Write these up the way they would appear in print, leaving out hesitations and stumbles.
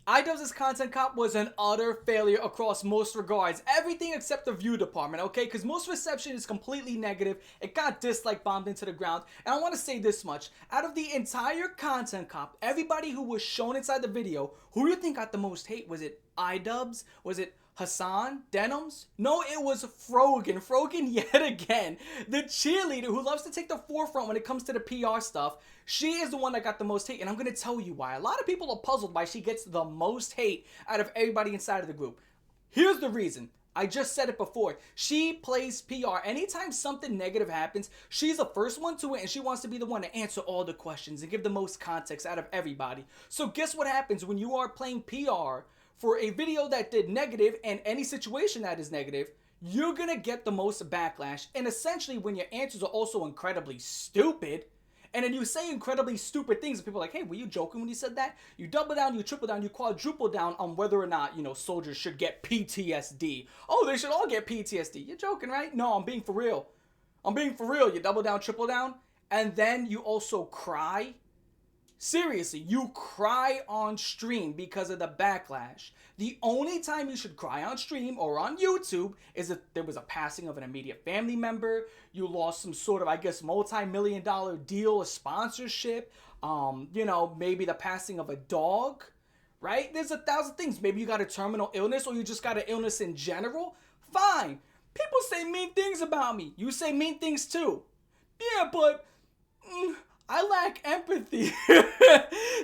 iDubbbz's content cop was an utter failure across most regards. Everything except the view department, okay? Because most reception is completely negative. It got dislike bombed into the ground. And I want to say this much. Out of the entire content cop, everybody who was shown inside the video, who do you think got the most hate? Was it iDubbbz? Was it Hassan? Denims? No, it was Frogan. Frogan yet again. The cheerleader who loves to take the forefront when it comes to the PR stuff. She is the one that got the most hate, and I'm going to tell you why. A lot of people are puzzled why she gets the most hate out of everybody inside of the group. Here's the reason. I just said it before. She plays PR. Anytime something negative happens, she's the first one to it, and she wants to be the one to answer all the questions and give the most context out of everybody. So guess what happens when you are playing PR for a video that did negative and any situation that is negative? You're going to get the most backlash. And essentially, when your answers are also incredibly stupid, and then you say incredibly stupid things, and people are like, hey, were you joking when you said that? You double down, you triple down, you quadruple down on whether or not, soldiers should get PTSD. Oh, they should all get PTSD. You're joking, right? No, I'm being for real. I'm being for real. You double down, triple down, and then you also cry. Seriously, you cry on stream because of the backlash. The only time you should cry on stream or on YouTube is if there was a passing of an immediate family member, you lost some sort of, I guess, multi-million-dollar deal or sponsorship, maybe the passing of a dog, right? There's 1,000 things. Maybe you got a terminal illness or you just got an illness in general. Fine. People say mean things about me. You say mean things too. Yeah, but I lack empathy.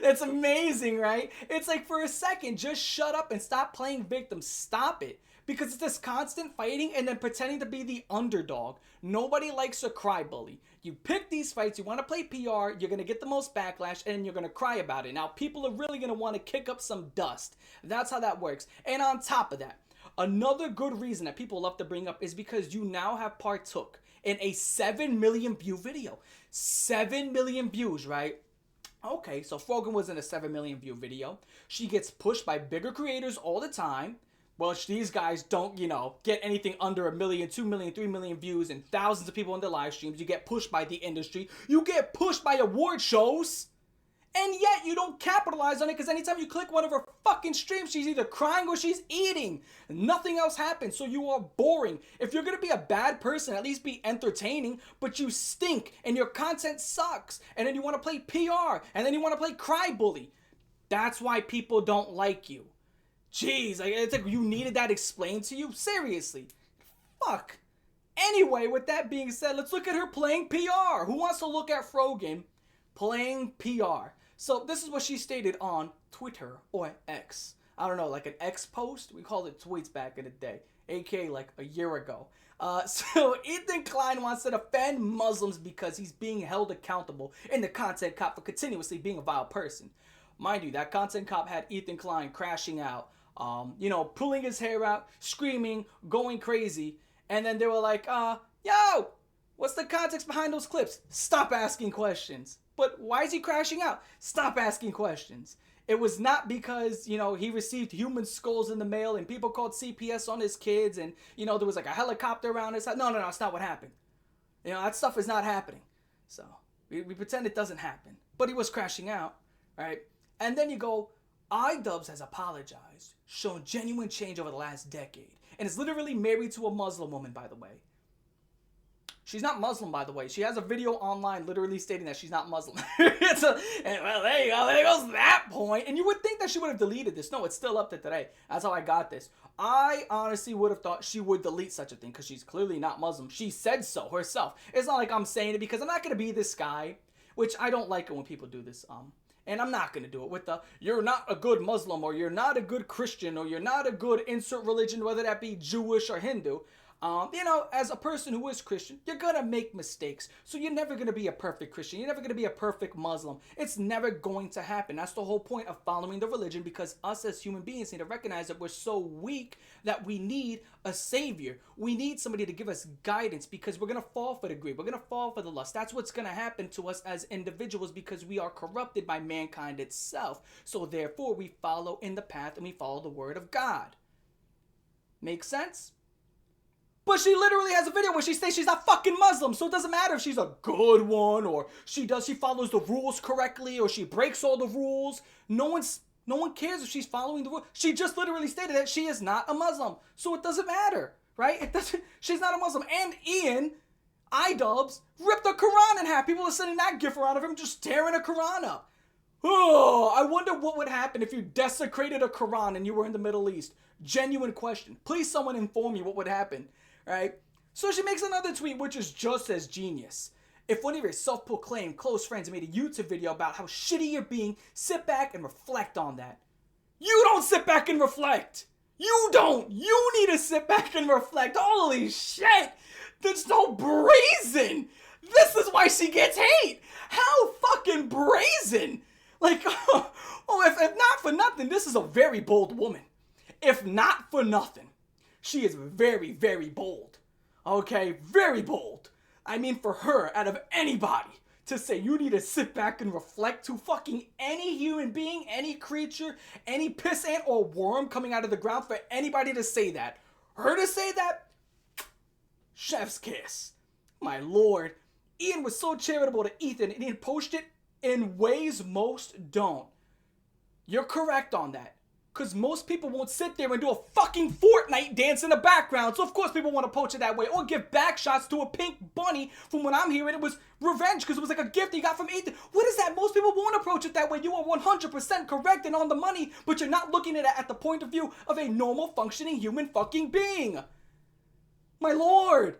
That's amazing, right? It's like, for a second, just shut up and stop playing victim. Stop it. Because it's this constant fighting and then pretending to be the underdog. Nobody likes a crybully. You pick these fights, you want to play PR, you're going to get the most backlash, and you're going to cry about it. Now, people are really going to want to kick up some dust. That's how that works. And on top of that, another good reason that people love to bring up is because you now have partook in a 7 million view video. 7 million views, right? Okay, so Frogan was in a 7 million view video. She gets pushed by bigger creators all the time. Well, these guys don't, get anything under 1 million, 2 million, 3 million views and thousands of people in their live streams. You get pushed by the industry. You get pushed by award shows. And yet you don't capitalize on it because anytime you click one of her fucking streams, she's either crying or she's eating. Nothing else happens, so you are boring. If you're going to be a bad person, at least be entertaining, but you stink and your content sucks. And then you want to play PR, and then you want to play Crybully. That's why people don't like you. Jeez, it's like you needed that explained to you? Seriously. Fuck. Anyway, with that being said, let's look at her playing PR. Who wants to look at Frogan playing PR? So this is what she stated on Twitter or X. I don't know, like an X post? We called it tweets back in the day, aka like a year ago. So Ethan Klein wants to defend Muslims because he's being held accountable in the content cop for continuously being a vile person. Mind you, that content cop had Ethan Klein crashing out, pulling his hair out, screaming, going crazy. And then they were like, yo, what's the context behind those clips? Stop asking questions. But why is he crashing out? Stop asking questions. It was not because, he received human skulls in the mail and people called CPS on his kids and, there was like a helicopter around his house. No, that's not what happened. That stuff is not happening. So we pretend it doesn't happen. But he was crashing out, right? And then you go, iDubbbz has apologized, shown genuine change over the last decade, and is literally married to a Muslim woman, by the way. She's not Muslim, by the way. She has a video online literally stating that she's not Muslim. Well, there you go. There goes that point. And you would think that she would have deleted this. No, it's still up to today. That's how I got this. I honestly would have thought she would delete such a thing because she's clearly not Muslim. She said so herself. It's not like I'm saying it because I'm not going to be this guy, which I don't like it when people do this. And I'm not going to do it with the, you're not a good Muslim, or you're not a good Christian, or you're not a good insert religion, whether that be Jewish or Hindu. As a person who is Christian, you're going to make mistakes. So you're never going to be a perfect Christian. You're never going to be a perfect Muslim. It's never going to happen. That's the whole point of following the religion, because us as human beings need to recognize that we're so weak that we need a savior. We need somebody to give us guidance because we're going to fall for the greed. We're going to fall for the lust. That's what's going to happen to us as individuals because we are corrupted by mankind itself. So therefore, we follow in the path and we follow the word of God. Make sense? But she literally has a video where she says she's not fucking Muslim, so it doesn't matter if she's a good one, or she follows the rules correctly, or she breaks all the rules. No one's No one cares if she's following the rule. She just literally stated that she is not a Muslim. So it doesn't matter, right? It doesn't. She's not a Muslim. And Ian, iDubbbz, ripped the Quran in half. People are sending that gif around of him just tearing a Quran up. Oh, I wonder what would happen if you desecrated a Quran and you were in the Middle East. Genuine question. Please someone inform me what would happen, right? So she makes another tweet which is just as genius. If one of your self-proclaimed close friends made a YouTube video about how shitty you're being, sit back and reflect on that. You don't sit back and reflect. You don't. You need to sit back and reflect. Holy shit. That's so brazen. This is why she gets hate. How fucking brazen. Like, if not for nothing, this is a very bold woman. If not for nothing, she is very, very bold. Okay, very bold. I mean, for her, out of anybody, to say you need to sit back and reflect, to fucking any human being, any creature, any pissant or worm coming out of the ground, for anybody to say that. Her to say that? Chef's kiss. My lord. Ian was so charitable to Ethan, and he posted in ways most don't. You're correct on that. Because most people won't sit there and do a fucking Fortnite dance in the background. So of course people want to poach it that way. Or give back shots to a pink bunny. From what I'm hearing, it was revenge because it was like a gift he got from Ethan. What is that? Most people won't approach it that way. You are 100% correct and on the money. But you're not looking at it at the point of view of a normal functioning human fucking being. My lord.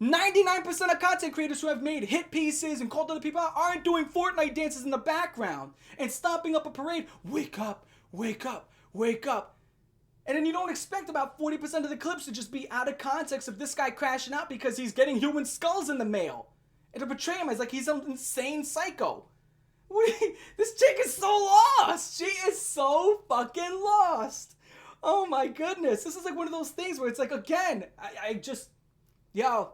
99% of content creators who have made hit pieces and called other people out aren't doing Fortnite dances in the background and stomping up a parade. Wake up, wake up, wake up. And then you don't expect about 40% of the clips to just be out of context of this guy crashing out because he's getting human skulls in the mail. And to portray him as like he's some insane psycho. This chick is so lost. She is so fucking lost. Oh my goodness. This is like one of those things where it's like, again, I just, yo,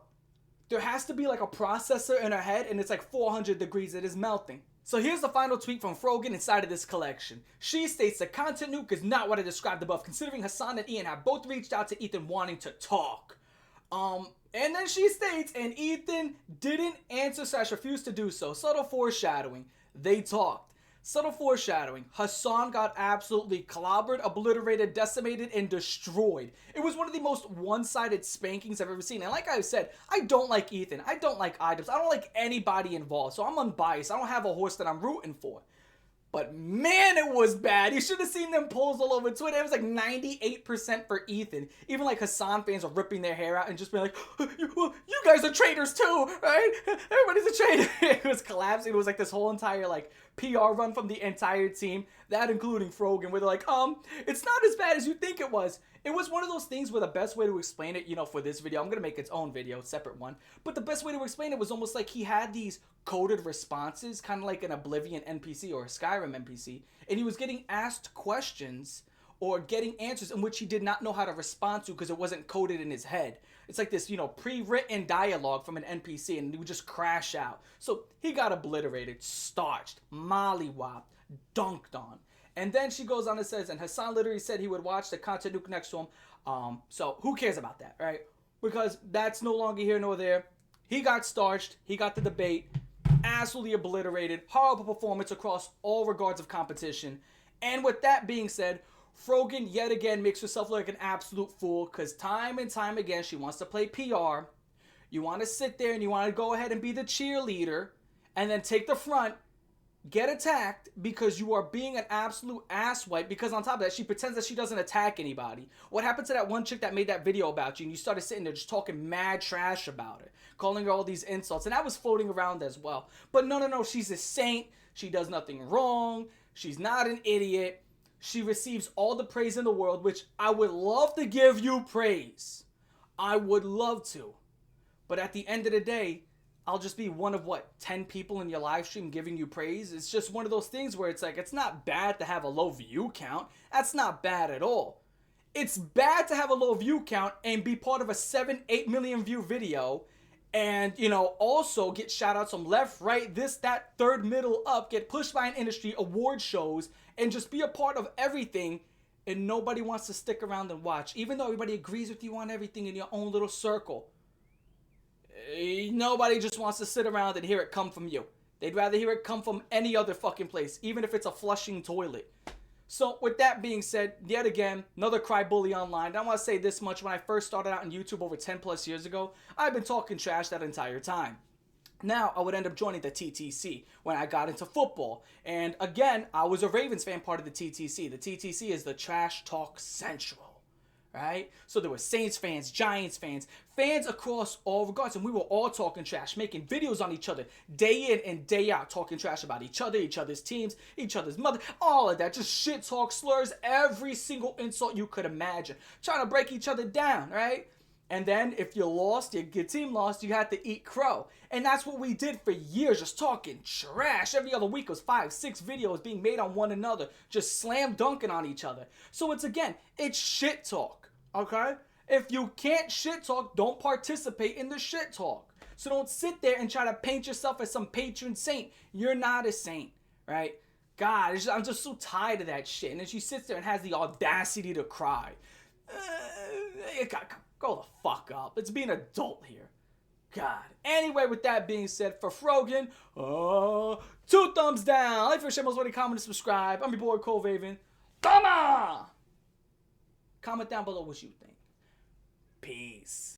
there has to be like a processor in her head and it's like 400 degrees. It is melting. So here's the final tweet from Frogan inside of this collection. She states the content nuke is not what I described above, considering Hassan and Ian have both reached out to Ethan wanting to talk. And then she states, and Ethan didn't answer / refused to do so. Subtle foreshadowing. They talked. Subtle foreshadowing. Hassan got absolutely clobbered, obliterated, decimated, and destroyed. It was one of the most one-sided spankings I've ever seen. And like I said, I don't like Ethan. I don't like iDubbbz. I don't like anybody involved. So I'm unbiased. I don't have a horse that I'm rooting for. But man, it was bad. You should have seen them polls all over Twitter. It was like 98% for Ethan. Even like Hassan fans are ripping their hair out and just being like, you guys are traitors too, right? Everybody's a traitor. It was collapsing. It was like this whole entire like PR run from the entire team, that including Frogan, where they're like, it's not as bad as you think it was. It was one of those things where the best way to explain it, you know, for this video, I'm going to make its own video, separate one, but the best way to explain it was almost like he had these coded responses, kind of like an Oblivion NPC or a Skyrim NPC, and he was getting asked questions or getting answers in which he did not know how to respond to because it wasn't coded in his head. It's like this, you know, pre-written dialogue from an NPC, and he would just crash out. So he got obliterated, starched, mollywopped, dunked on. And then she goes on and says, and Hassan literally said he would watch the content nuke next to him. So who cares about that, right? Because that's no longer here nor there. He got starched. He got the debate. Absolutely obliterated. Horrible performance across all regards of competition. And with that being said, Frogan yet again makes herself look like an absolute fool because time and time again she wants to play PR. You want to sit there and you want to go ahead and be the cheerleader and then take the front, get attacked because you are being an absolute asswipe, because on top of that she pretends that she doesn't attack anybody. What happened to that one chick that made that video about you and you started sitting there just talking mad trash about her, calling her all these insults, and that was floating around as well. But no, she's a saint. She does nothing wrong. She's not an idiot. She receives all the praise in the world, which I would love to give you praise. I would love to. But at the end of the day, I'll just be one of, 10 people in your live stream giving you praise? It's just one of those things where it's like, it's not bad to have a low view count. That's not bad at all. It's bad to have a low view count and be part of a 7-8 million view video and, you know, also get shout outs from left, right, this, that, third, middle, up, get pushed by an industry, award shows, and just be a part of everything, and nobody wants to stick around and watch, even though everybody agrees with you on everything in your own little circle. Nobody just wants to sit around and hear it come from you. They'd rather hear it come from any other fucking place, even if it's a flushing toilet. So with that being said, yet again, another crybully online. And I want to say this much: when I first started out on YouTube over 10 plus years ago, I've been talking trash that entire time. Now I would end up joining the TTC when I got into football. And again, I was a Ravens fan, part of the TTC. The TTC is the Trash Talk Central. Right? So there were Saints fans, Giants fans, fans across all regards, and we were all talking trash, making videos on each other, day in and day out, talking trash about each other, each other's teams, each other's mother, all of that, just shit talk, slurs, every single insult you could imagine, trying to break each other down, right? And then if you lost, your team lost, you had to eat crow. And that's what we did for years, just talking trash. Every other week was 5, 6 videos being made on one another, just slam dunking on each other. So it's shit talk. Okay? If you can't shit talk, don't participate in the shit talk. So don't sit there and try to paint yourself as some patron saint. You're not a saint, right? God, I'm just so tired of that shit. And then she sits there and has the audacity to cry. Go the fuck up. Let's be an adult here. God. Anyway, with that being said, for Frogan, 2 thumbs down. Like, share, most comment, and subscribe. I'm your boy, Cole Vaven. Come on! Comment down below what you think. Peace.